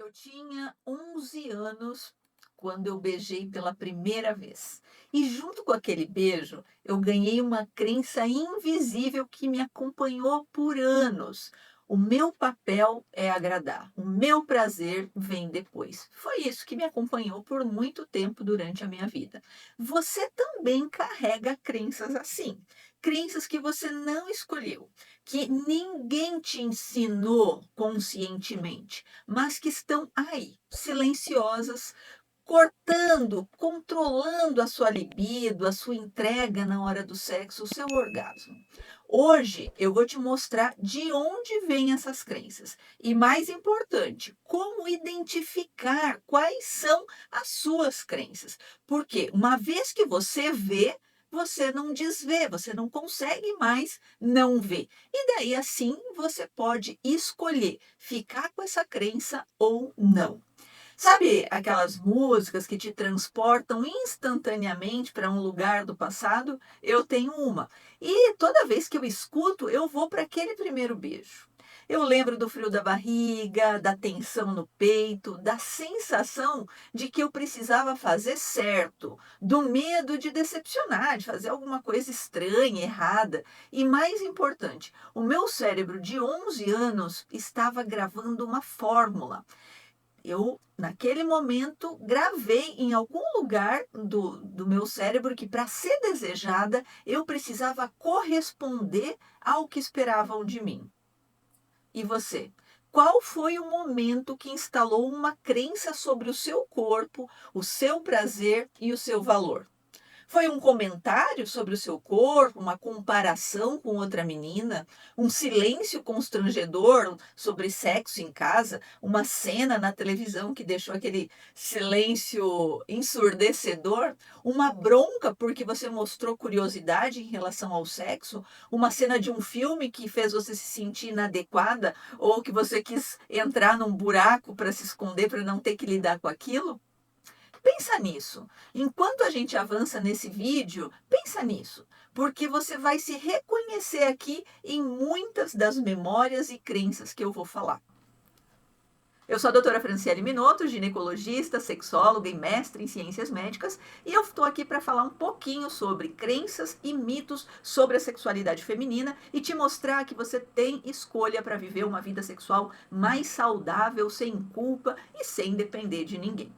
Eu tinha 11 anos quando eu beijei pela primeira vez. E junto com aquele beijo, eu ganhei uma crença invisível que me acompanhou por anos. O meu papel é agradar, o meu prazer vem depois. Foi isso que me acompanhou por muito tempo durante a minha vida. Você também carrega crenças assim, crenças que você não escolheu, que ninguém te ensinou conscientemente, mas que estão aí, silenciosas, cortando, controlando a sua libido, a sua entrega na hora do sexo, o seu orgasmo. Hoje eu vou te mostrar de onde vêm essas crenças e, mais importante, como identificar quais são as suas crenças. Porque uma vez que você vê, você não desvê, você não consegue mais não ver. E daí assim você pode escolher ficar com essa crença ou não. Sabe aquelas músicas que te transportam instantaneamente para um lugar do passado? Eu tenho uma. E toda vez que eu escuto, eu vou para aquele primeiro beijo. Eu lembro do frio da barriga, da tensão no peito, da sensação de que eu precisava fazer certo, do medo de decepcionar, de fazer alguma coisa estranha, errada. E mais importante, o meu cérebro de 11 anos estava gravando uma fórmula. Eu, naquele momento, gravei em algum lugar do meu cérebro que, para ser desejada, eu precisava corresponder ao que esperavam de mim. E você? Qual foi o momento que instalou uma crença sobre o seu corpo, o seu prazer e o seu valor? Foi um comentário sobre o seu corpo, uma comparação com outra menina, um silêncio constrangedor sobre sexo em casa, uma cena na televisão que deixou aquele silêncio ensurdecedor, uma bronca porque você mostrou curiosidade em relação ao sexo, uma cena de um filme que fez você se sentir inadequada ou que você quis entrar num buraco para se esconder para não ter que lidar com aquilo? Pensa nisso. Enquanto a gente avança nesse vídeo, pensa nisso, porque você vai se reconhecer aqui em muitas das memórias e crenças que eu vou falar. Eu sou a doutora Franciele Minotto, ginecologista, sexóloga e mestre em ciências médicas, e eu estou aqui para falar um pouquinho sobre crenças e mitos sobre a sexualidade feminina e te mostrar que você tem escolha para viver uma vida sexual mais saudável, sem culpa e sem depender de ninguém.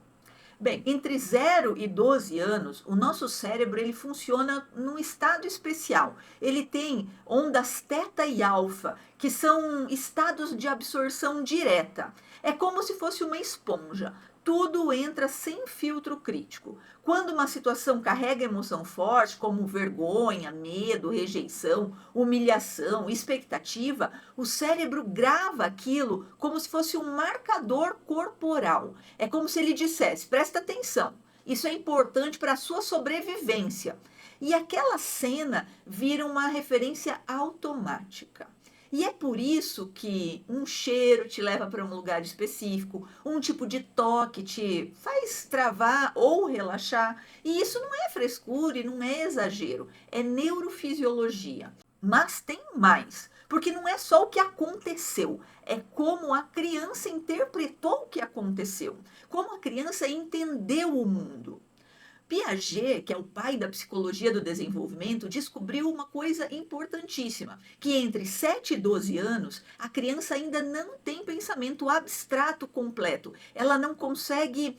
Bem, entre 0 e 12 anos, o nosso cérebro ele funciona num estado especial. Ele tem ondas teta e alfa, que são estados de absorção direta. É como se fosse uma esponja. Tudo entra sem filtro crítico. Quando uma situação carrega emoção forte, como vergonha, medo, rejeição, humilhação, expectativa, o cérebro grava aquilo como se fosse um marcador corporal. É como se ele dissesse: presta atenção, isso é importante para a sua sobrevivência. E aquela cena vira uma referência automática. E é por isso que um cheiro te leva para um lugar específico, um tipo de toque te faz travar ou relaxar. E isso não é frescura e não é exagero, é neurofisiologia. Mas tem mais, porque não é só o que aconteceu, é como a criança interpretou o que aconteceu, como a criança entendeu o mundo. Piaget, que é o pai da psicologia do desenvolvimento, descobriu uma coisa importantíssima, que entre 7 e 12 anos, a criança ainda não tem pensamento abstrato completo. Ela não consegue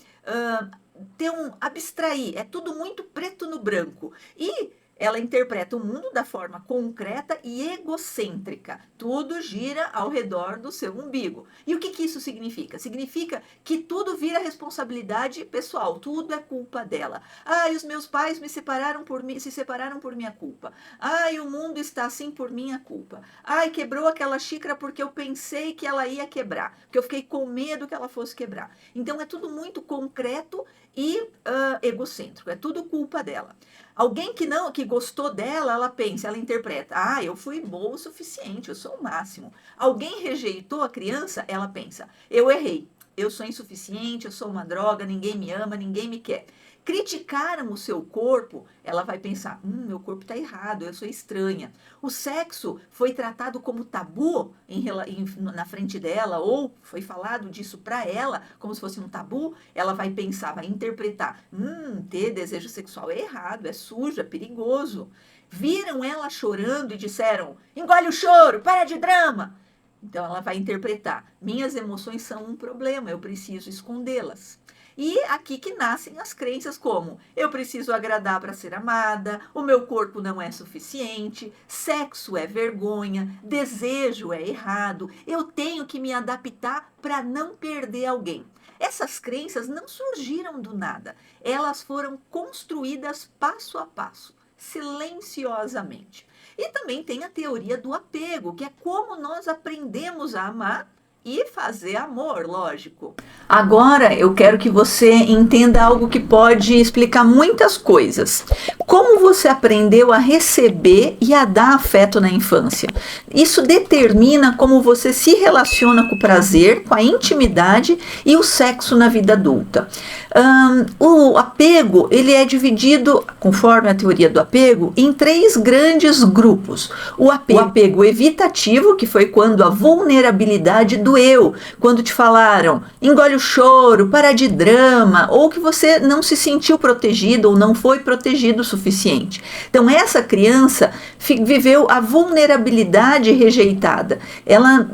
ter abstrair, é tudo muito preto no branco. E ela interpreta o mundo da forma concreta e egocêntrica. Tudo gira ao redor do seu umbigo. E o que isso significa? Significa que tudo vira responsabilidade pessoal, tudo é culpa dela. Ai, os meus pais me separaram por mim, se separaram por minha culpa. Ai, o mundo está assim por minha culpa. Ai, quebrou aquela xícara porque eu pensei que ela ia quebrar, porque eu fiquei com medo que ela fosse quebrar. Então é tudo muito concreto e egocêntrico, é tudo culpa dela. Alguém que não, que gostou dela, ela pensa, ela interpreta: ah, eu fui boa o suficiente, eu sou o máximo. Alguém rejeitou a criança, ela pensa: eu errei, eu sou insuficiente, eu sou uma droga, ninguém me ama, ninguém me quer. Criticaram o seu corpo, ela vai pensar, meu corpo está errado, eu sou estranha. O sexo foi tratado como tabu na frente dela, ou foi falado disso para ela, como se fosse um tabu, ela vai pensar, vai interpretar, ter desejo sexual é errado, é sujo, é perigoso. Viram ela chorando e disseram, engole o choro, para de drama. Então ela vai interpretar, minhas emoções são um problema, eu preciso escondê-las. E aqui que nascem as crenças como eu preciso agradar para ser amada, o meu corpo não é suficiente, sexo é vergonha, desejo é errado, eu tenho que me adaptar para não perder alguém. Essas crenças não surgiram do nada, elas foram construídas passo a passo, silenciosamente. E também tem a teoria do apego, que é como nós aprendemos a amar e fazer amor, lógico. Agora eu quero que você entenda algo que pode explicar muitas coisas. Como você aprendeu a receber e a dar afeto na infância? Isso determina como você se relaciona com o prazer, com a intimidade e o sexo na vida adulta. O apego, ele é dividido, conforme a teoria do apego, em 3 grandes grupos. O apego evitativo, que foi quando a vulnerabilidade doeu, quando te falaram, engole o choro, para de drama, ou que você não se sentiu protegido ou não foi protegido o suficiente. Então essa criança viveu a vulnerabilidade rejeitada. Ela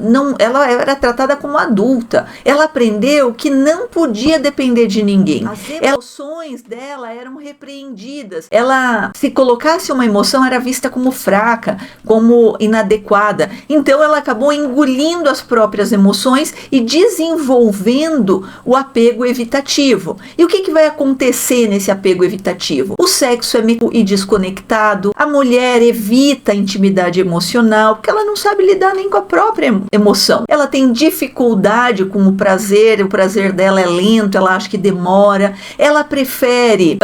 era tratada como adulta. Ela aprendeu que não podia depender de ninguém. As emoções dela eram repreendidas. Ela, se colocasse uma emoção, era vista como fraca, como inadequada. Então ela acabou engolindo as próprias emoções e desenvolvendo o apego evitativo. E o que vai acontecer nesse apego evitativo? O sexo é meio desconectado, a mulher evita a intimidade emocional, porque ela não sabe lidar nem com a própria emoção. Ela tem dificuldade com o prazer dela é lento, ela acha que demora, ela prefere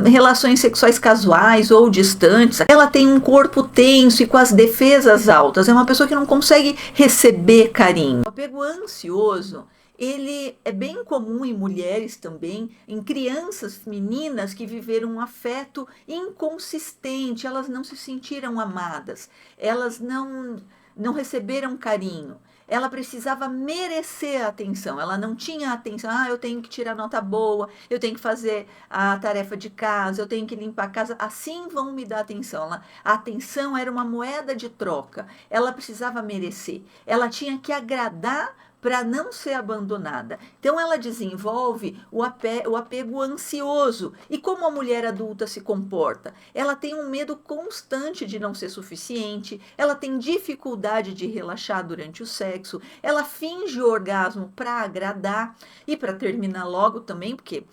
relações sexuais casuais ou distantes, ela tem um corpo tenso e com as defesas altas, é uma pessoa que não consegue receber carinho. O apego ansioso, ele é bem comum em mulheres também, em crianças meninas que viveram um afeto inconsistente, elas não se sentiram amadas, elas não receberam carinho. Ela precisava merecer a atenção, ela não tinha atenção, eu tenho que tirar nota boa, eu tenho que fazer a tarefa de casa, eu tenho que limpar a casa, assim vão me dar atenção. A atenção era uma moeda de troca, ela precisava merecer, ela tinha que agradar para não ser abandonada. Então ela desenvolve o apego ansioso. E como a mulher adulta se comporta? Ela tem um medo constante de não ser suficiente, ela tem dificuldade de relaxar durante o sexo, ela finge orgasmo para agradar e para terminar logo também, porque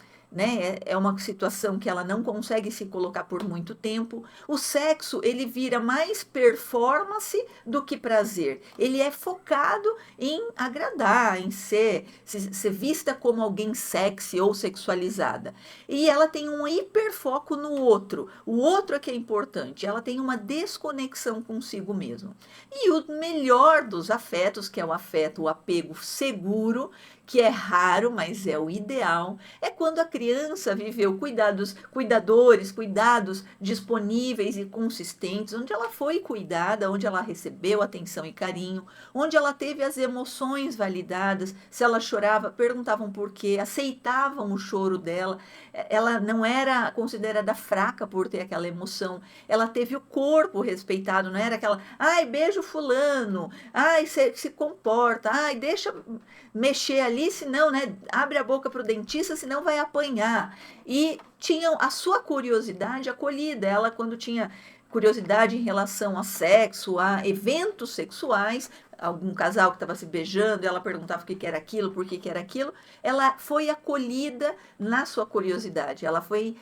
é uma situação que ela não consegue se colocar por muito tempo. O sexo, ele vira mais performance do que prazer. Ele é focado em agradar, em ser vista como alguém sexy ou sexualizada. E ela tem um hiperfoco no outro. O outro é que é importante. Ela tem uma desconexão consigo mesma. E o melhor dos afetos, que é o afeto, o apego seguro, que é raro, mas é o ideal, é quando a criança viveu cuidados disponíveis e consistentes, onde ela foi cuidada, onde ela recebeu atenção e carinho, onde ela teve as emoções validadas. Se ela chorava, perguntavam por quê, aceitavam o choro dela. Ela não era considerada fraca por ter aquela emoção, ela teve o corpo respeitado, não era aquela, beijo fulano, se comporta, deixa mexer ali, senão, abre a boca para o dentista, senão vai apanhar. E tinham a sua curiosidade acolhida. Ela, quando tinha curiosidade em relação a sexo, a eventos sexuais, algum casal que estava se beijando, ela perguntava o que era aquilo, por que era aquilo, ela foi acolhida na sua curiosidade, ela foi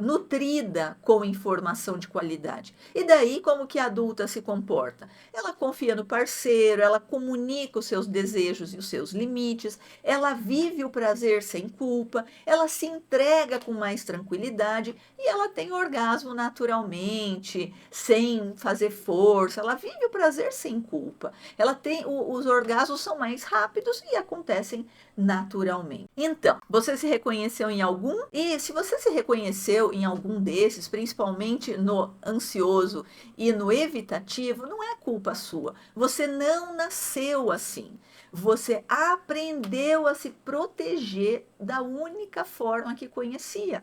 nutrida com informação de qualidade. E daí, como que a adulta se comporta? Ela confia no parceiro, ela comunica os seus desejos e os seus limites, ela vive o prazer sem culpa, ela se entrega com mais tranquilidade e ela tem orgasmo naturalmente, sem fazer força, ela vive o prazer sem culpa. Ela ela tem os orgasmos são mais rápidos e acontecem naturalmente. Então, você se reconheceu em algum? E se você se reconheceu em algum desses, principalmente no ansioso e no evitativo, não é culpa sua. Você não nasceu assim. Você aprendeu a se proteger da única forma que conhecia.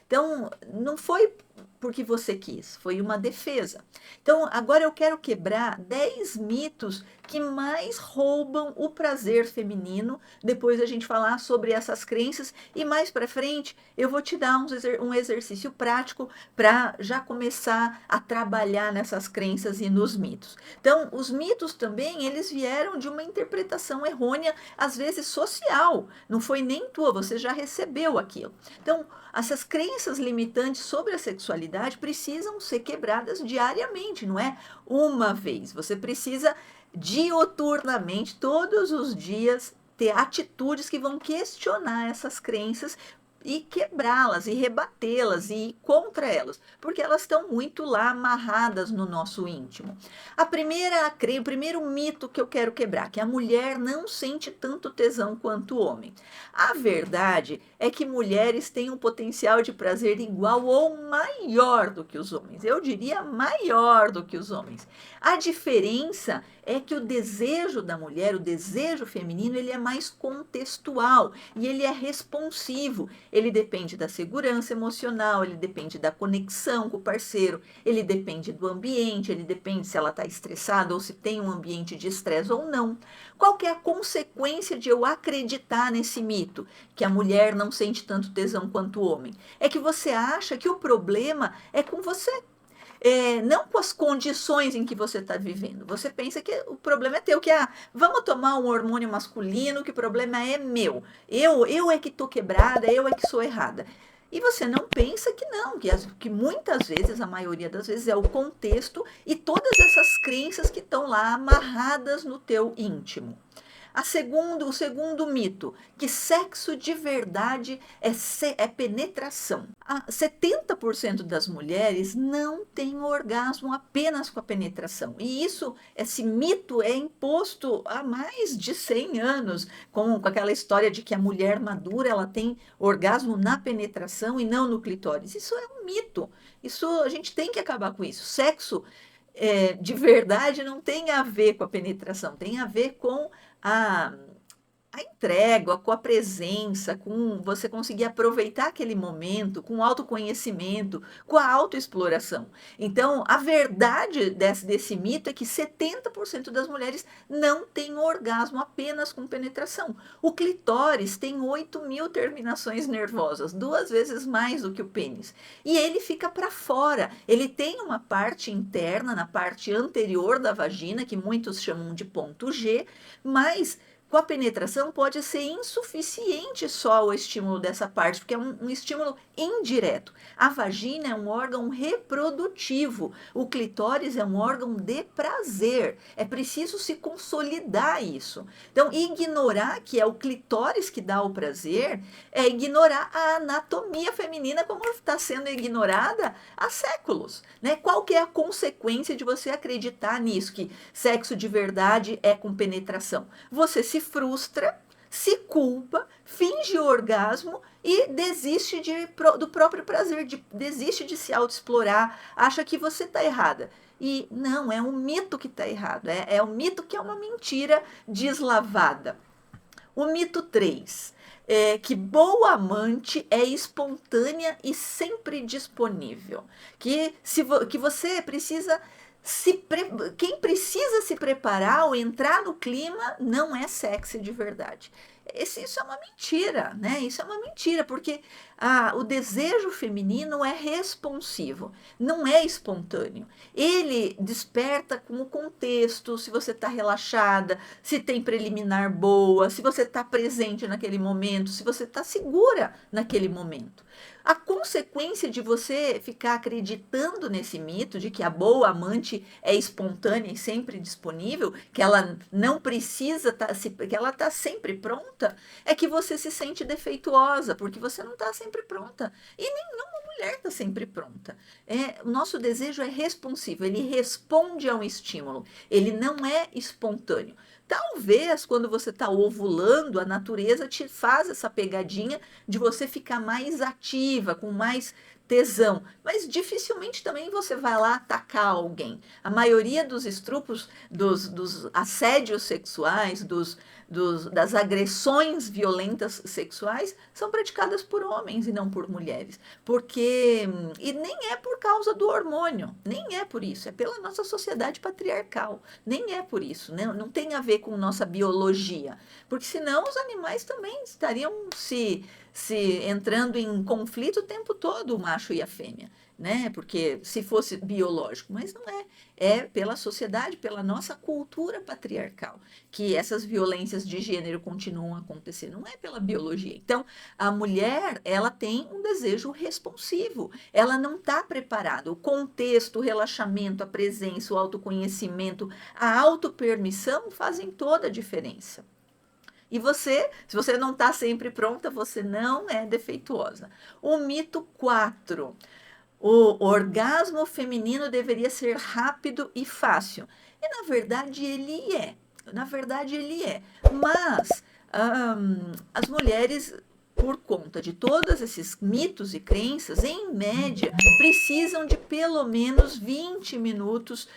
Então, não foi porque você quis, foi uma defesa. Então, agora eu quero quebrar 10 mitos que mais roubam o prazer feminino. Depois a gente falar sobre essas crenças e mais para frente eu vou te dar um exercício prático para já começar a trabalhar nessas crenças e nos mitos. Então, os mitos também, eles vieram de uma interpretação errônea, às vezes social. Não foi nem tua, você já recebeu aquilo. Então, essas crenças limitantes sobre a sexualidade precisam ser quebradas diariamente, não é uma vez. Você precisa dioturnamente, todos os dias, ter atitudes que vão questionar essas crenças e quebrá-las e rebatê-las e ir contra elas, porque elas estão muito lá amarradas no nosso íntimo. O primeiro mito que eu quero quebrar, que a mulher não sente tanto tesão quanto o homem. A verdade é que mulheres têm um potencial de prazer igual ou maior do que os homens. Eu diria maior do que os homens. A diferença é que o desejo da mulher, o desejo feminino, ele é mais contextual e ele é responsivo. Ele depende da segurança emocional, ele depende da conexão com o parceiro, ele depende do ambiente, ele depende se ela está estressada ou se tem um ambiente de estresse ou não. Qual que é a consequência de eu acreditar nesse mito, que a mulher não sente tanto tesão quanto o homem? É que você acha que o problema é com você. Não com as condições em que você está vivendo. Você pensa que o problema é teu, que vamos tomar um hormônio masculino, que o problema é meu. Eu é que estou quebrada, eu é que sou errada. E você não pensa que não, que muitas vezes, a maioria das vezes, é o contexto e todas essas crenças que estão lá amarradas no teu íntimo. O segundo mito, que sexo de verdade é penetração. 70% das mulheres não têm orgasmo apenas com a penetração. E esse mito é imposto há mais de 100 anos, com aquela história de que a mulher madura ela tem orgasmo na penetração e não no clitóris. Isso é um mito. A gente tem que acabar com isso. Sexo de verdade não tem a ver com a penetração, tem a ver com a, a entrega, com a presença, com você conseguir aproveitar aquele momento, com o autoconhecimento, com a autoexploração. Então, a verdade desse mito é que 70% das mulheres não têm orgasmo apenas com penetração. O clitóris tem 8.000 terminações nervosas, 2 vezes mais do que o pênis. E ele fica para fora. Ele tem uma parte interna, na parte anterior da vagina, que muitos chamam de ponto G, mas com a penetração pode ser insuficiente só o estímulo dessa parte, porque é um estímulo indireto. A vagina é um órgão reprodutivo, o clitóris é um órgão de prazer. É preciso se consolidar isso. Então, ignorar que é o clitóris que dá o prazer é ignorar a anatomia feminina como está sendo ignorada há séculos. Né? Qual que é a consequência de você acreditar nisso, que sexo de verdade é com penetração? Você se frustra, se culpa, finge orgasmo e desiste do próprio prazer, desiste de se autoexplorar, acha que você está errada. E não, é um mito que está errado, é um mito que é uma mentira deslavada. O mito 3 é que boa amante é espontânea e sempre disponível. Que você precisa quem precisa se preparar ou entrar no clima não é sexy de verdade. Isso é uma mentira, né? Isso é uma mentira, porque o desejo feminino é responsivo, não é espontâneo. Ele desperta com o contexto, se você está relaxada, se tem preliminar boa, se você está presente naquele momento, se você está segura naquele momento. A consequência de você ficar acreditando nesse mito de que a boa amante é espontânea e sempre disponível, que ela não precisa que ela está sempre pronta, é que você se sente defeituosa, porque você não está sempre pronta. E nem uma mulher está sempre pronta. O nosso desejo é responsivo, ele responde a um estímulo, ele não é espontâneo. Talvez quando você está ovulando, a natureza te faz essa pegadinha de você ficar mais ativa, com mais tesão, mas dificilmente também você vai lá atacar alguém. A maioria dos estrupos, dos assédios sexuais, das agressões violentas sexuais são praticadas por homens e não por mulheres. E nem é por causa do hormônio, nem é por isso, é pela nossa sociedade patriarcal, nem é por isso, né? Não tem a ver com nossa biologia, porque senão os animais também estariam se entrando em conflito o tempo todo, o macho e a fêmea, né? Porque se fosse biológico, mas não é. É pela sociedade, pela nossa cultura patriarcal, que essas violências de gênero continuam a acontecer, não é pela biologia. Então, a mulher, ela tem um desejo responsivo, ela não está preparada. O contexto, o relaxamento, a presença, o autoconhecimento, a autopermissão fazem toda a diferença. E você, se você não está sempre pronta, você não é defeituosa. O mito 4. O orgasmo feminino deveria ser rápido e fácil. E na verdade ele é. Na verdade ele é. Mas as mulheres, por conta de todos esses mitos e crenças, em média, precisam de pelo menos 20 minutos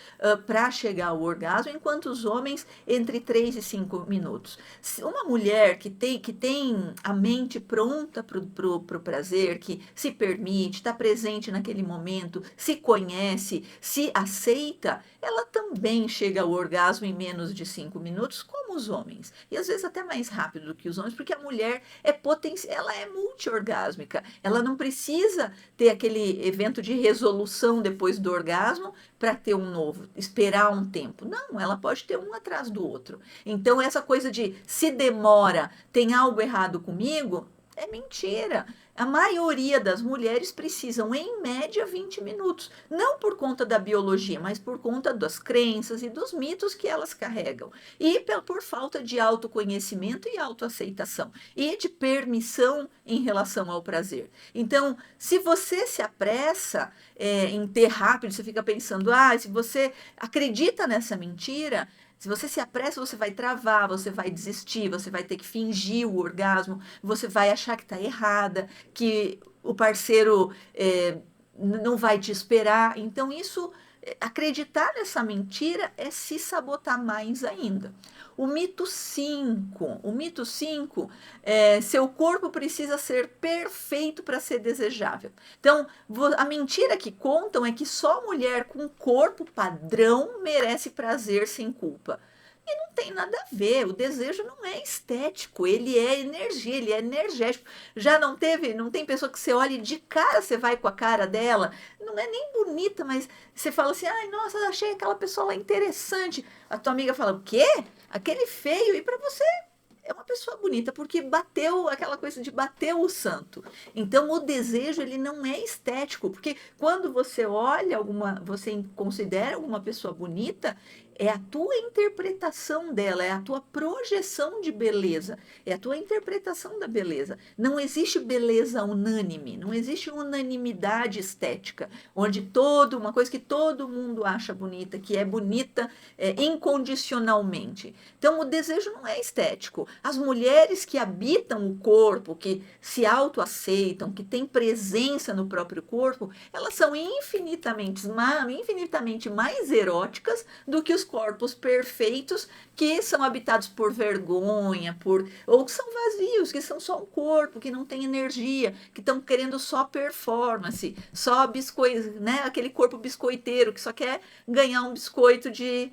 para chegar ao orgasmo, enquanto os homens entre 3 e 5 minutos. Se uma mulher que tem a mente pronta para o prazer, que se permite, está presente naquele momento, se conhece, se aceita, ela também chega ao orgasmo em menos de 5 minutos, como os homens. E às vezes até mais rápido do que os homens, porque a mulher ela é multiorgásmica. Ela não precisa ter aquele evento de resolução depois do orgasmo para ter um novo, esperar um tempo. Não, ela pode ter um atrás do outro. Então, essa coisa de se demora, tem algo errado comigo, é mentira. A maioria das mulheres precisam, em média, 20 minutos. Não por conta da biologia, mas por conta das crenças e dos mitos que elas carregam. E por falta de autoconhecimento e autoaceitação. E de permissão em relação ao prazer. Então, se você se apressa em ter rápido, você fica pensando, se você acredita nessa mentira, se você se apressa, você vai travar, você vai desistir, você vai ter que fingir o orgasmo, você vai achar que está errada, que o parceiro não vai te esperar. Então, acreditar nessa mentira é se sabotar mais ainda. O mito 5 é seu corpo precisa ser perfeito para ser desejável. Então, a mentira que contam é que só mulher com corpo padrão merece prazer sem culpa. E não tem nada a ver, o desejo não é estético, ele é energia, ele é energético. Já não tem pessoa que você olha e de cara você vai com a cara dela, não é nem bonita, mas você fala assim, ai, nossa, achei aquela pessoa lá interessante. A tua amiga fala, o quê? Aquele feio, e para você é uma pessoa bonita, porque bateu aquela coisa de bater o santo. Então, o desejo, ele não é estético, porque quando você olha você considera alguma pessoa bonita, é a tua interpretação dela, é a tua projeção de beleza, é a tua interpretação da beleza. Não existe beleza unânime, não existe unanimidade estética, onde uma coisa que todo mundo acha bonita, que é bonita incondicionalmente. Então, o desejo não é estético. As mulheres que habitam o corpo, que se autoaceitam, que têm presença no próprio corpo, elas são infinitamente mais eróticas do que os corpos perfeitos que são habitados por vergonha, ou que são vazios, que são só um corpo, que não tem energia, que estão querendo só performance, só biscoito, né? Aquele corpo biscoiteiro que só quer ganhar um biscoito de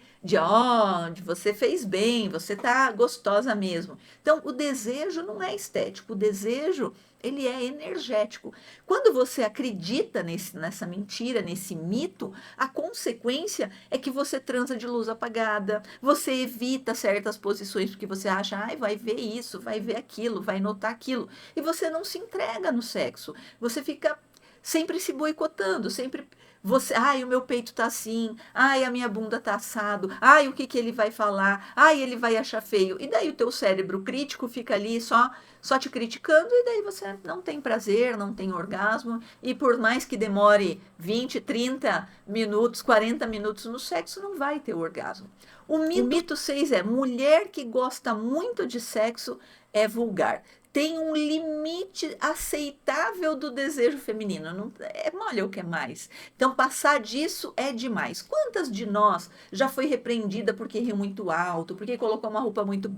você fez bem, você tá gostosa mesmo. Então, o desejo não é estético, o desejo ele é energético. Quando você acredita nessa mentira, nesse mito, a consequência é que você transa de luz apagada, você evita certas posições porque você acha, vai ver isso, vai ver aquilo, vai notar aquilo, e você não se entrega no sexo. Você fica sempre se boicotando, sempre você, ai, o meu peito tá assim, ai, a minha bunda tá assado, ai, o que que ele vai falar, ai, ele vai achar feio. E daí o teu cérebro crítico fica ali só te criticando e daí você não tem prazer, não tem orgasmo e por mais que demore 20, 30 minutos, 40 minutos no sexo, não vai ter orgasmo. O mito 6 é: mulher que gosta muito de sexo é vulgar. Tem um limite aceitável do desejo feminino. Não, é mole o que é mais. Então, passar disso é demais. Quantas de nós já foi repreendida porque riu muito alto, porque colocou uma roupa muito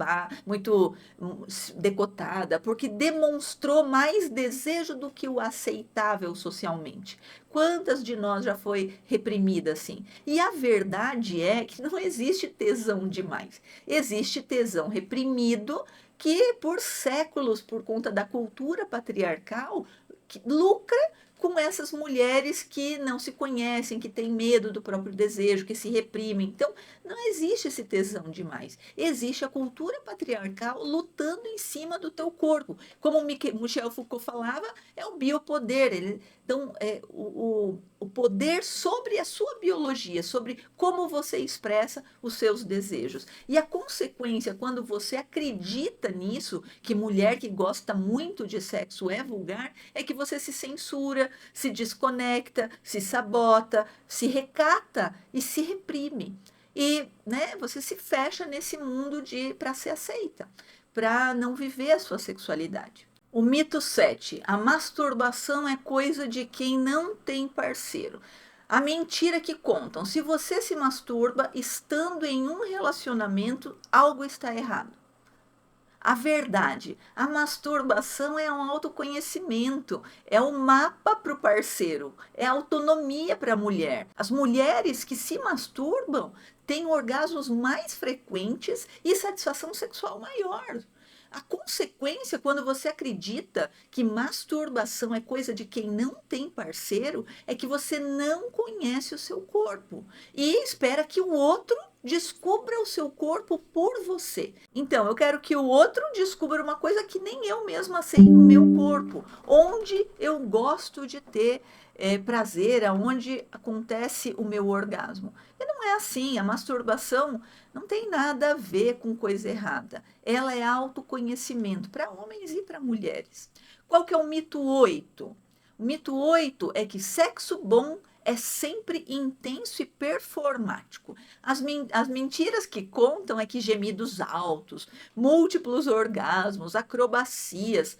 decotada, porque demonstrou mais desejo do que o aceitável socialmente? Quantas de nós já foi reprimida assim? E a verdade é que não existe tesão demais. Existe tesão reprimido que por séculos, por conta da cultura patriarcal, lucra com essas mulheres que não se conhecem, que têm medo do próprio desejo, que se reprimem. Então, não existe esse tesão demais. Existe a cultura patriarcal lutando em cima do teu corpo. Como Michel Foucault falava, é o biopoder. Então, o poder sobre a sua biologia, sobre como você expressa os seus desejos. E a consequência, quando você acredita nisso, que mulher que gosta muito de sexo é vulgar, é que você se censura, se desconecta, se sabota, se recata e se reprime. E né, você se fecha nesse mundo para ser aceita, para não viver a sua sexualidade. O mito 7: a masturbação é coisa de quem não tem parceiro. A mentira que contam: se você se masturba estando em um relacionamento, algo está errado. A verdade: a masturbação é um autoconhecimento, é um mapa para o parceiro, é autonomia para a mulher. As mulheres que se masturbam têm orgasmos mais frequentes e satisfação sexual maior. A consequência, quando você acredita que masturbação é coisa de quem não tem parceiro, é que você não conhece o seu corpo e espera que o outro descubra o seu corpo por você. Então, eu quero que o outro descubra uma coisa que nem eu mesma sei no meu corpo, onde eu gosto de ter prazer, aonde acontece o meu orgasmo. E não é assim, a masturbação não tem nada a ver com coisa errada. Ela é autoconhecimento para homens e para mulheres. Qual que é o mito 8? O mito 8 é que sexo bom é sempre intenso e performático. As mentiras que contam é que gemidos altos, múltiplos orgasmos, acrobacias,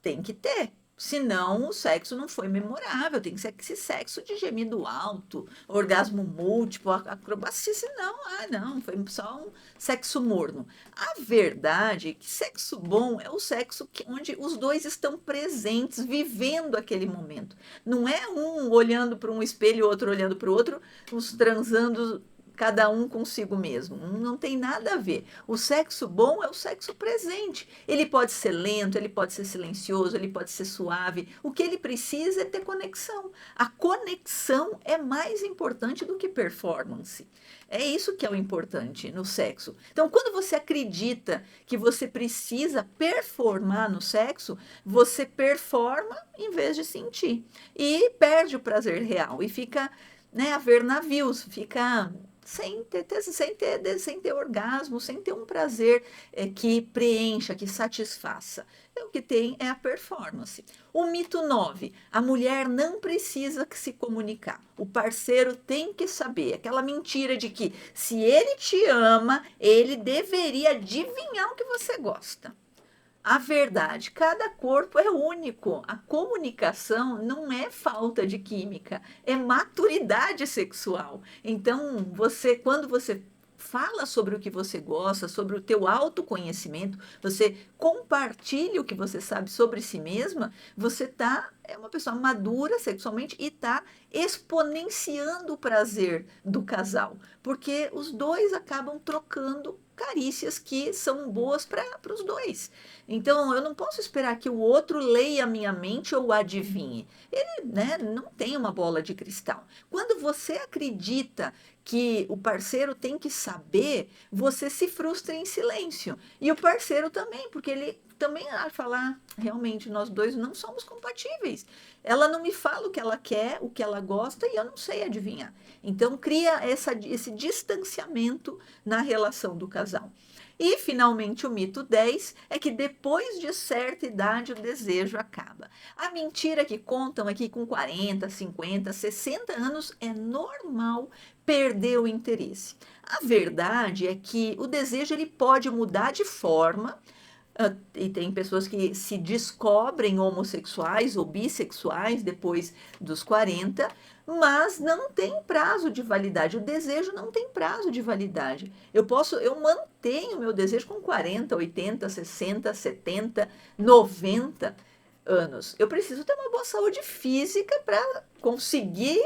tem que ter. Senão o sexo não foi memorável, tem que ser esse sexo de gemido alto, orgasmo múltiplo, acrobacia, senão, não, foi só um sexo morno. A verdade é que sexo bom é o sexo onde os dois estão presentes, vivendo aquele momento. Não é um olhando para um espelho e o outro olhando para o outro, os transando cada um consigo mesmo. Não tem nada a ver. O sexo bom é o sexo presente. Ele pode ser lento, ele pode ser silencioso, ele pode ser suave. O que ele precisa é ter conexão. A conexão é mais importante do que performance. É isso que é o importante no sexo. Então, quando você acredita que você precisa performar no sexo, você performa em vez de sentir. E perde o prazer real e fica, né, a ver navios, fica sem ter orgasmo, sem ter um prazer que preencha, que satisfaça. Então, o que tem é a performance. O mito 9: a mulher não precisa se comunicar. O parceiro tem que saber. Aquela mentira de que se ele te ama, ele deveria adivinhar o que você gosta. A verdade: cada corpo é único. A comunicação não é falta de química, é maturidade sexual. Então, quando você fala sobre o que você gosta, sobre o teu autoconhecimento, você compartilha o que você sabe sobre si mesma, você é uma pessoa madura sexualmente e está exponenciando o prazer do casal, porque os dois acabam trocando carícias que são boas para os dois. Então, eu não posso esperar que o outro leia a minha mente ou adivinhe. Ele, né, não tem uma bola de cristal. Quando você acredita que o parceiro tem que saber, você se frustra em silêncio. E o parceiro também, porque ele também falar, realmente, nós dois não somos compatíveis. Ela não me fala o que ela quer, o que ela gosta, e eu não sei adivinhar. Então, cria esse distanciamento na relação do casal. E, finalmente, o mito 10 é que depois de certa idade o desejo acaba. A mentira que contam é que com 40, 50, 60 anos é normal perder o interesse. A verdade é que o desejo ele pode mudar de forma, e tem pessoas que se descobrem homossexuais ou bissexuais depois dos 40, mas não tem prazo de validade. O desejo não tem prazo de validade. Eu mantenho meu desejo com 40, 80, 60, 70, 90 anos. Eu preciso ter uma boa saúde física para conseguir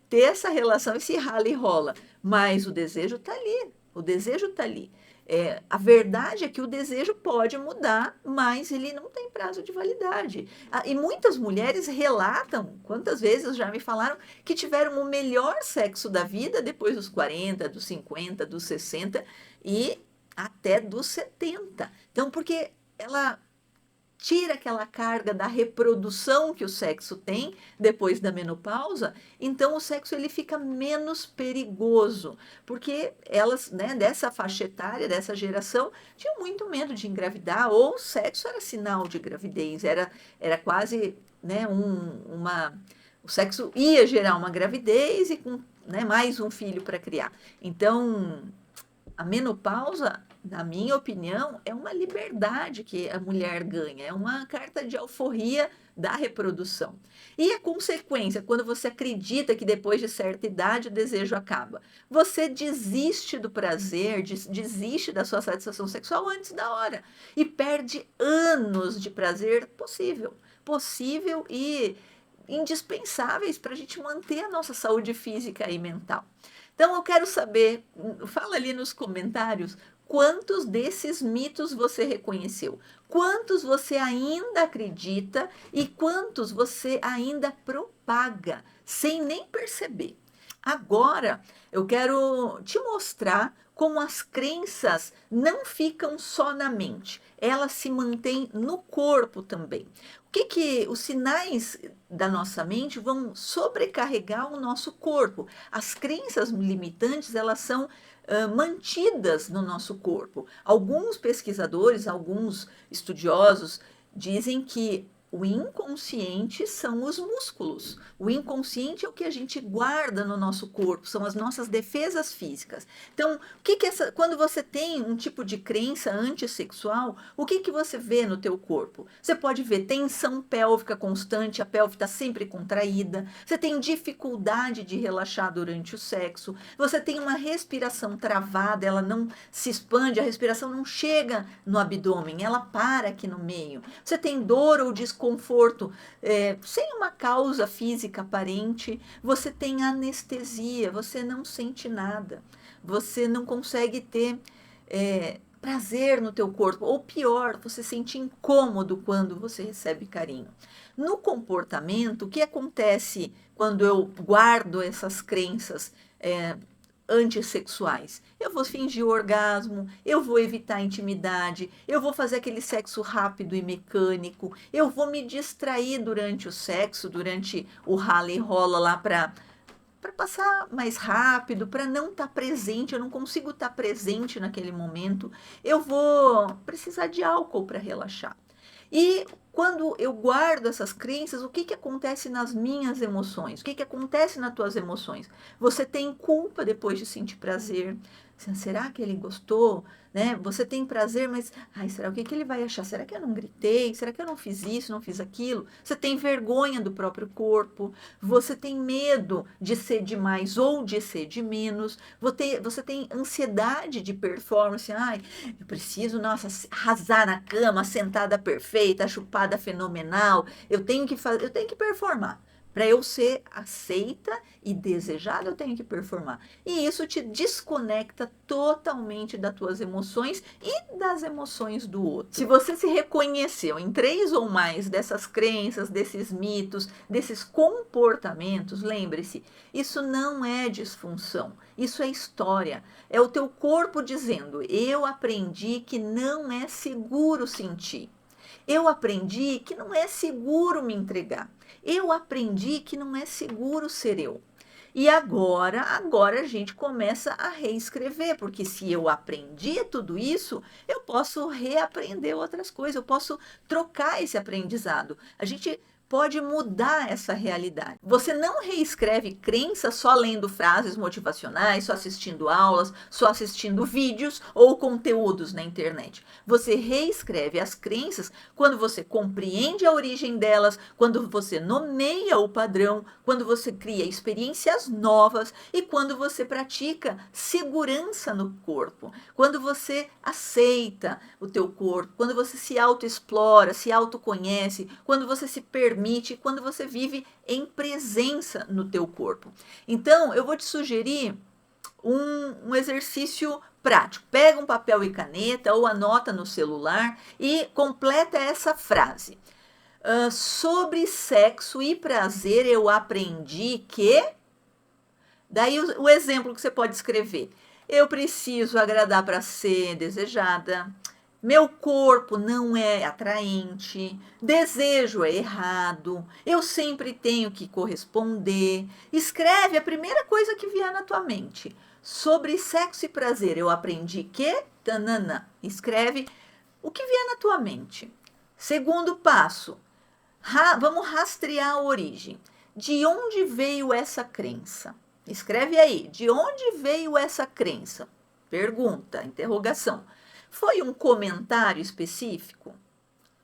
ter essa relação, esse rala e rola. Mas o desejo está ali. O desejo está ali. A verdade é que o desejo pode mudar, mas ele não tem prazo de validade. E muitas mulheres relatam, quantas vezes já me falaram, que tiveram o melhor sexo da vida depois dos 40, dos 50, dos 60 e até dos 70. Então, porque ela tira aquela carga da reprodução que o sexo tem depois da menopausa, então o sexo ele fica menos perigoso, porque elas, né, dessa faixa etária, dessa geração, tinham muito medo de engravidar, ou o sexo era sinal de gravidez, era quase, né, o sexo ia gerar uma gravidez e com, né, mais um filho para criar. Então, a menopausa, na minha opinião, é uma liberdade que a mulher ganha, é uma carta de alforria da reprodução. E a consequência, quando você acredita que depois de certa idade o desejo acaba, você desiste do prazer, desiste da sua satisfação sexual antes da hora e perde anos de prazer possível e indispensáveis para a gente manter a nossa saúde física e mental. Então eu quero saber, fala ali nos comentários, quantos desses mitos você reconheceu? Quantos você ainda acredita e quantos você ainda propaga sem nem perceber? Agora eu quero te mostrar como as crenças não ficam só na mente, elas se mantêm no corpo também. O que os sinais da nossa mente vão sobrecarregar o nosso corpo? As crenças limitantes, elas são mantidas no nosso corpo. Alguns pesquisadores, alguns estudiosos dizem que o inconsciente são os músculos. O inconsciente é o que a gente guarda no nosso corpo, são as nossas defesas físicas. Então, quando você tem um tipo de crença antissexual, o que você vê no teu corpo? Você pode ver tensão pélvica constante, a pelve está sempre contraída. Você tem dificuldade de relaxar durante o sexo. Você tem uma respiração travada, ela não se expande, a respiração não chega no abdômen, ela para aqui no meio. Você tem dor ou desconforto sem uma causa física aparente, você tem anestesia, você não sente nada, você não consegue ter prazer no teu corpo, ou pior, você sente incômodo quando você recebe carinho. No comportamento, o que acontece quando eu guardo essas crenças antissexuais? Eu vou fingir o orgasmo, eu vou evitar a intimidade, eu vou fazer aquele sexo rápido e mecânico, eu vou me distrair durante o sexo, durante o rala e rola lá para passar mais rápido, para não estar presente, eu não consigo estar presente naquele momento, eu vou precisar de álcool para relaxar. E quando eu guardo essas crenças, o que acontece nas minhas emoções? O que acontece nas tuas emoções? Você tem culpa depois de sentir prazer. Será que ele gostou? Né? Você tem prazer, mas será o que ele vai achar? Será que eu não gritei? Será que eu não fiz isso, não fiz aquilo? Você tem vergonha do próprio corpo. Você tem medo de ser demais ou de ser de menos. Você tem ansiedade de performance. Eu preciso, nossa, arrasar na cama, sentada perfeita, chupada fenomenal. Eu tenho que performar. Para eu ser aceita e desejada, eu tenho que performar. E isso te desconecta totalmente das tuas emoções e das emoções do outro. Se você se reconheceu em 3 ou mais dessas crenças, desses mitos, desses comportamentos, lembre-se, isso não é disfunção, isso é história. É o teu corpo dizendo: eu aprendi que não é seguro sentir. Eu aprendi que não é seguro me entregar. Eu aprendi que não é seguro ser eu. E agora a gente começa a reescrever, porque se eu aprendi tudo isso, eu posso reaprender outras coisas, eu posso trocar esse aprendizado. A gente pode mudar essa realidade. Você não reescreve crença só lendo frases motivacionais, só assistindo aulas, só assistindo vídeos ou conteúdos na internet. Você reescreve as crenças quando você compreende a origem delas, quando você nomeia o padrão, quando você cria experiências novas e quando você pratica segurança no corpo, quando você aceita o teu corpo, quando você se autoexplora, se autoconhece, quando você se permite, quando você vive em presença no teu corpo. Então, eu vou te sugerir um exercício prático. Pega um papel e caneta ou anota no celular e completa essa frase. Sobre sexo e prazer eu aprendi que... Daí o exemplo que você pode escrever. Eu preciso agradar para ser desejada. Meu corpo não é atraente. Desejo é errado. Eu sempre tenho que corresponder. Escreve a primeira coisa que vier na tua mente. Sobre sexo e prazer eu aprendi que... Tanana. Escreve o que vier na tua mente. Segundo passo. Vamos rastrear a origem. De onde veio essa crença? Escreve aí, de onde veio essa crença? Pergunta, interrogação. Foi um comentário específico?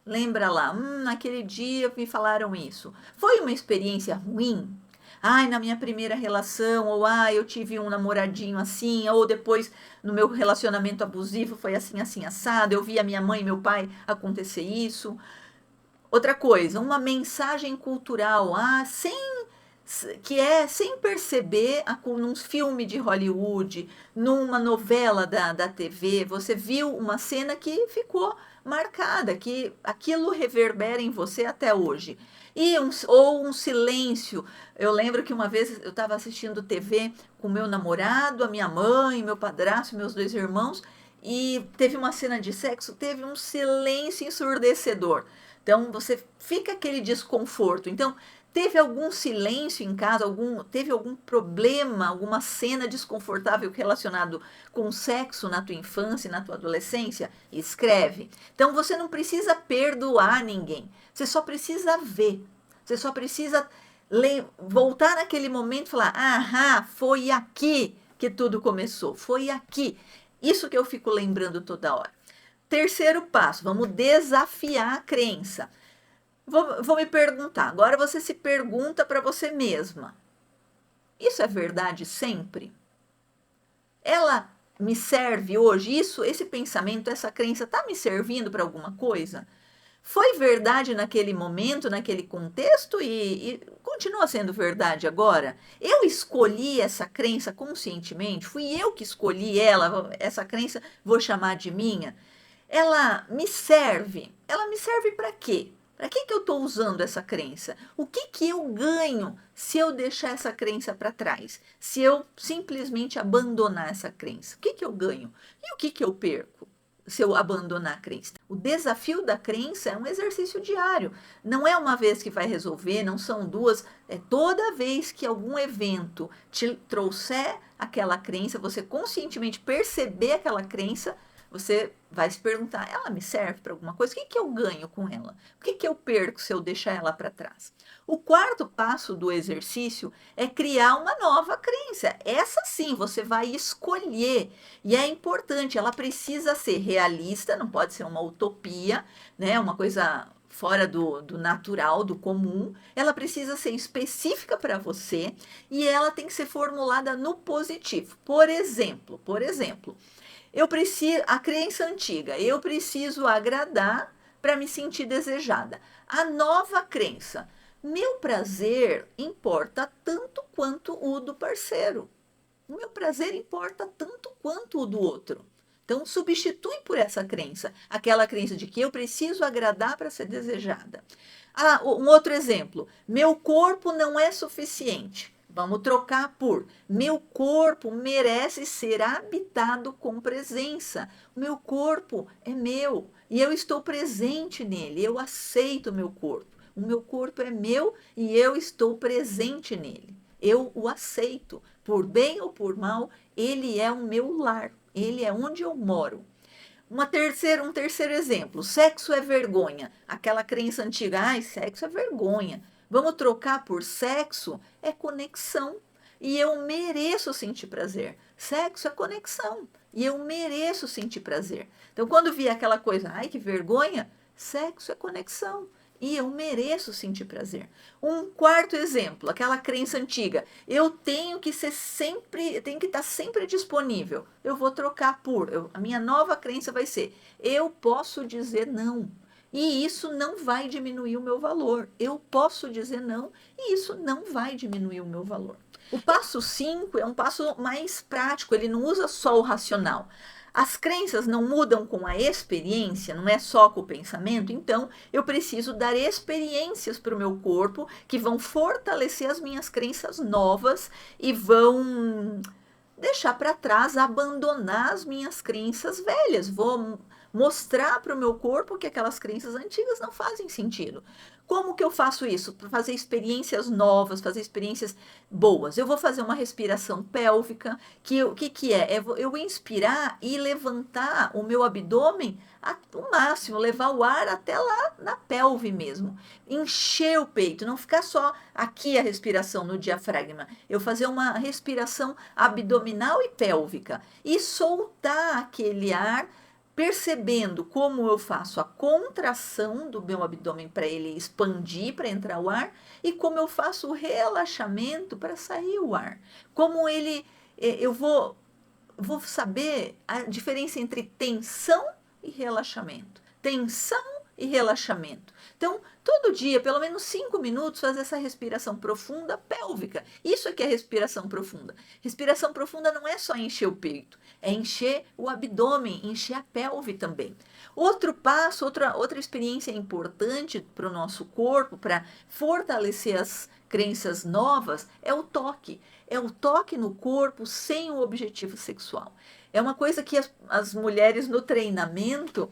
Lembra lá, naquele dia me falaram isso. Foi uma experiência ruim? Ai, na minha primeira relação, ou eu tive um namoradinho assim, ou depois no meu relacionamento abusivo foi assim, assim, assado, eu vi a minha mãe e meu pai acontecer isso. Outra coisa, uma mensagem cultural, sem perceber, num filme de Hollywood, numa novela da TV, você viu uma cena que ficou marcada, que aquilo reverbera em você até hoje. Ou um silêncio. Eu lembro que uma vez eu estava assistindo TV com meu namorado, a minha mãe, meu padrasto, meus 2 irmãos, e teve uma cena de sexo, teve um silêncio ensurdecedor. Então, você fica aquele desconforto. Então, teve algum silêncio em casa, teve algum problema, alguma cena desconfortável relacionado com sexo na tua infância, na tua adolescência? Escreve. Então, você não precisa perdoar ninguém. Você só precisa ver. Você só precisa voltar naquele momento e falar, foi aqui que tudo começou. Foi aqui. Isso que eu fico lembrando toda hora. Terceiro passo, vamos desafiar a crença. Vou me perguntar, agora você se pergunta para você mesma. Isso é verdade sempre? Ela me serve hoje? Esse pensamento, essa crença está me servindo para alguma coisa? Foi verdade naquele momento, naquele contexto e continua sendo verdade agora? Eu escolhi essa crença conscientemente? Fui eu que escolhi essa crença, vou chamar de minha? Ela me serve? Ela me serve para quê? Para que eu estou usando essa crença? O que eu ganho se eu deixar essa crença para trás? Se eu simplesmente abandonar essa crença? O que eu ganho? E o que eu perco se eu abandonar a crença? O desafio da crença é um exercício diário. Não é uma vez que vai resolver, não são duas. É toda vez que algum evento te trouxer aquela crença, você conscientemente perceber aquela crença, você vai se perguntar, ela me serve para alguma coisa? O que eu ganho com ela? O que eu perco se eu deixar ela para trás? O quarto passo do exercício é criar uma nova crença. Essa sim, você vai escolher. E é importante, ela precisa ser realista, não pode ser uma utopia, né? Uma coisa fora do natural, do comum. Ela precisa ser específica para você e ela tem que ser formulada no positivo. Por exemplo, a crença antiga, eu preciso agradar para me sentir desejada. A nova crença, meu prazer importa tanto quanto o do parceiro. O meu prazer importa tanto quanto o do outro. Então, substitui por essa crença, aquela crença de que eu preciso agradar para ser desejada. Um outro exemplo, meu corpo não é suficiente. Vamos trocar por: meu corpo merece ser habitado com presença. O meu corpo é meu e eu estou presente nele. Eu aceito o meu corpo. O meu corpo é meu e eu estou presente nele. Eu o aceito. Por bem ou por mal, ele é o meu lar. Ele é onde eu moro. Um terceiro exemplo: sexo é vergonha. Aquela crença antiga: ai, sexo é vergonha. Vamos trocar por: sexo é conexão. E eu mereço sentir prazer. Sexo é conexão. E eu mereço sentir prazer. Então, quando vier aquela coisa: ai, que vergonha, sexo é conexão. E eu mereço sentir prazer. Um quarto exemplo, aquela crença antiga: eu tenho que ser sempre, tenho que estar sempre disponível. Eu vou trocar por, a minha nova crença vai ser: eu posso dizer não. E isso não vai diminuir o meu valor. Eu posso dizer não e isso não vai diminuir o meu valor. O passo 5 é um passo mais prático, ele não usa só o racional. As crenças não mudam com a experiência, não é só com o pensamento, então eu preciso dar experiências para o meu corpo que vão fortalecer as minhas crenças novas e vão deixar para trás, abandonar as minhas crenças velhas. Vou mostrar para o meu corpo que aquelas crenças antigas não fazem sentido. Como que eu faço isso? Para fazer experiências novas, fazer experiências boas. Eu vou fazer uma respiração pélvica, que o que é? Eu inspirar e levantar o meu abdômen o máximo, levar o ar até lá na pelve mesmo. Encher o peito, não ficar só aqui a respiração no diafragma. Eu fazer uma respiração abdominal e pélvica e soltar aquele ar, percebendo como eu faço a contração do meu abdômen para ele expandir, para entrar o ar, e como eu faço o relaxamento para sair o ar. Como eu vou saber a diferença entre tensão e relaxamento. Tensão e relaxamento. Então, todo dia, pelo menos 5 minutos, fazer essa respiração profunda pélvica. Isso é que é respiração profunda. Respiração profunda não é só encher o peito, é encher o abdômen, encher a pelve também. Outro passo, outra experiência importante para o nosso corpo, para fortalecer as crenças novas, é o toque. É o toque no corpo sem o objetivo sexual. É uma coisa que as mulheres no treinamento,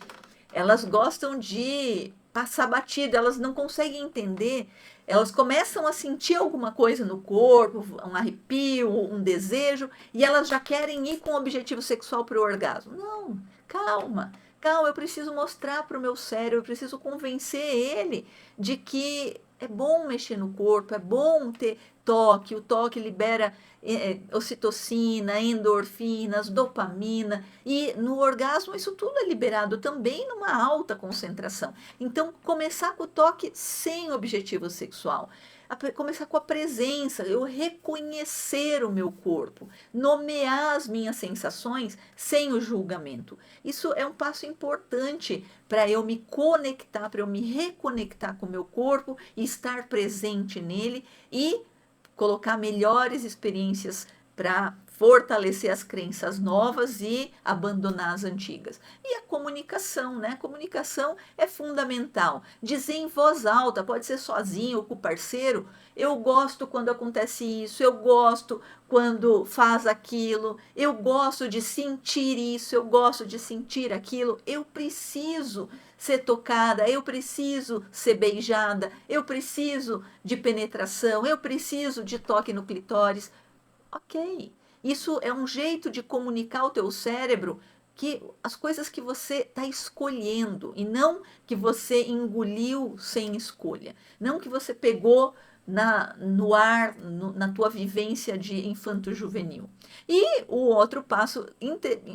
elas gostam de passar batido, elas não conseguem entender. Elas começam a sentir alguma coisa no corpo, um arrepio, um desejo, e elas já querem ir com o objetivo sexual para o orgasmo. Não, calma, calma, eu preciso mostrar para o meu cérebro, eu preciso convencer ele de que é bom mexer no corpo, é bom ter toque, o toque libera ocitocina, endorfinas, dopamina, e no orgasmo isso tudo é liberado também numa alta concentração. Então, começar com o toque sem objetivo sexual. Começar com a presença, eu reconhecer o meu corpo, nomear as minhas sensações sem o julgamento. Isso é um passo importante para eu me conectar, para eu me reconectar com o meu corpo e estar presente nele e colocar melhores experiências para fortalecer as crenças novas e abandonar as antigas. E a comunicação, né? A comunicação é fundamental. Dizer em voz alta, pode ser sozinho ou com o parceiro: eu gosto quando acontece isso, eu gosto quando faz aquilo, eu gosto de sentir isso, eu gosto de sentir aquilo, eu preciso ser tocada, eu preciso ser beijada, eu preciso de penetração, eu preciso de toque no clitóris. Ok, isso é um jeito de comunicar ao teu cérebro que as coisas que você está escolhendo e não que você engoliu sem escolha, não que você pegou no ar, na tua vivência de infanto-juvenil. E o outro passo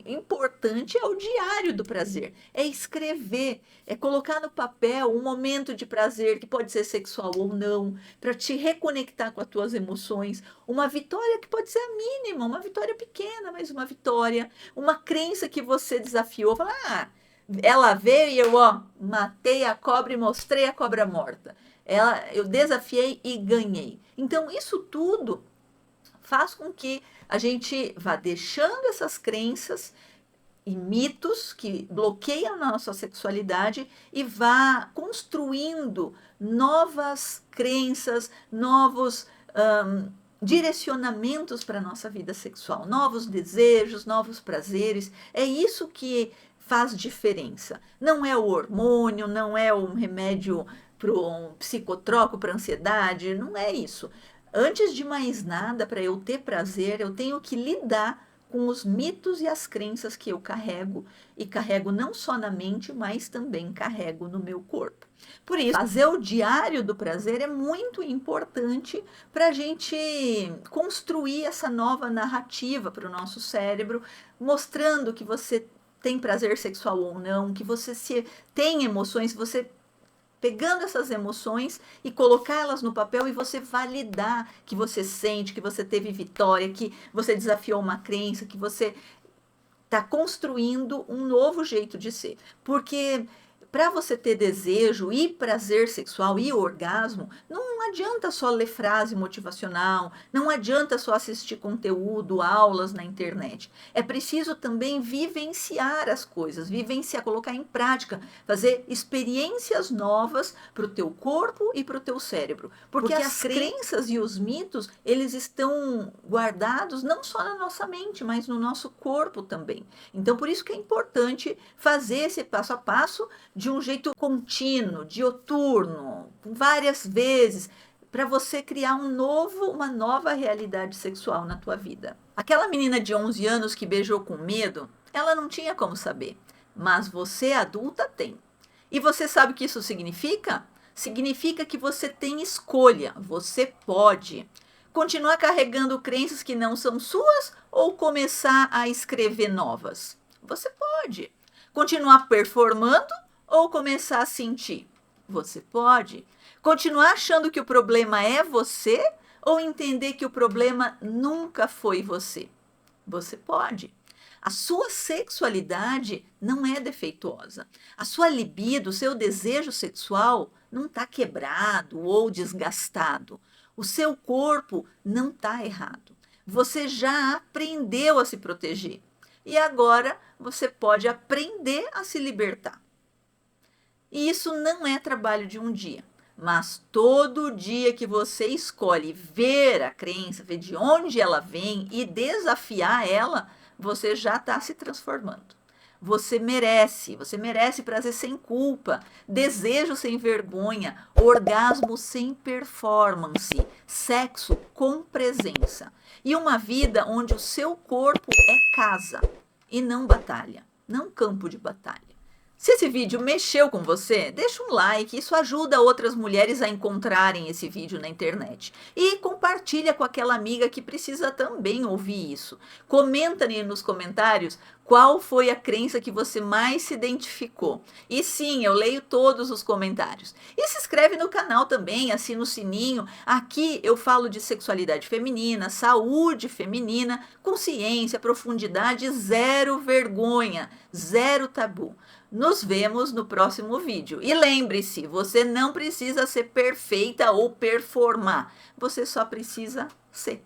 importante é o diário do prazer, é escrever, é colocar no papel um momento de prazer, que pode ser sexual ou não, para te reconectar com as tuas emoções, uma vitória que pode ser a mínima, uma vitória pequena, mas uma vitória, uma crença que você desafiou, falar: ela veio e eu, matei a cobra e mostrei a cobra morta. Eu desafiei e ganhei. Então, isso tudo faz com que a gente vá deixando essas crenças e mitos que bloqueiam a nossa sexualidade e vá construindo novas crenças, novos direcionamentos para a nossa vida sexual, novos desejos, novos prazeres. É isso que faz diferença. Não é o hormônio, não é um remédio para um psicotrópico para ansiedade, não é isso. Antes de mais nada, para eu ter prazer, eu tenho que lidar com os mitos e as crenças que eu carrego, e carrego não só na mente, mas também carrego no meu corpo. Por isso, fazer o diário do prazer é muito importante para a gente construir essa nova narrativa para o nosso cérebro, mostrando que você tem prazer sexual ou não, que você se tem emoções, você pegando essas emoções e colocá-las no papel e você validar que você sente, que você teve vitória, que você desafiou uma crença, que você está construindo um novo jeito de ser. Porque para você ter desejo e prazer sexual e orgasmo, não adianta só ler frase motivacional, não adianta só assistir conteúdo, aulas na internet. É preciso também vivenciar as coisas, vivenciar, colocar em prática, fazer experiências novas para o teu corpo e para o teu cérebro. Porque as crenças e os mitos, eles estão guardados não só na nossa mente, mas no nosso corpo também. Então, por isso que é importante fazer esse passo a passo de um jeito contínuo, dioturno, várias vezes, para você criar uma nova realidade sexual na tua vida. Aquela menina de 11 anos que beijou com medo, ela não tinha como saber, mas você adulta tem. E você sabe o que isso significa? Significa que você tem escolha, você pode continuar carregando crenças que não são suas ou começar a escrever novas. Você pode continuar performando ou começar a sentir? Você pode continuar achando que o problema é você ou entender que o problema nunca foi você? Você pode. A sua sexualidade não é defeituosa. A sua libido, o seu desejo sexual não está quebrado ou desgastado. O seu corpo não está errado. Você já aprendeu a se proteger. E agora você pode aprender a se libertar. E isso não é trabalho de um dia, mas todo dia que você escolhe ver a crença, ver de onde ela vem e desafiar ela, você já está se transformando. Você merece prazer sem culpa, desejo sem vergonha, orgasmo sem performance, sexo com presença. E uma vida onde o seu corpo é casa e não batalha, não campo de batalha. Se esse vídeo mexeu com você, deixa um like, isso ajuda outras mulheres a encontrarem esse vídeo na internet. E compartilha com aquela amiga que precisa também ouvir isso. Comenta aí nos comentários qual foi a crença que você mais se identificou. E sim, eu leio todos os comentários. E se inscreve no canal também, assina o sininho. Aqui eu falo de sexualidade feminina, saúde feminina, consciência, profundidade, zero vergonha, zero tabu. Nos vemos no próximo vídeo. E lembre-se, você não precisa ser perfeita ou performar. Você só precisa ser.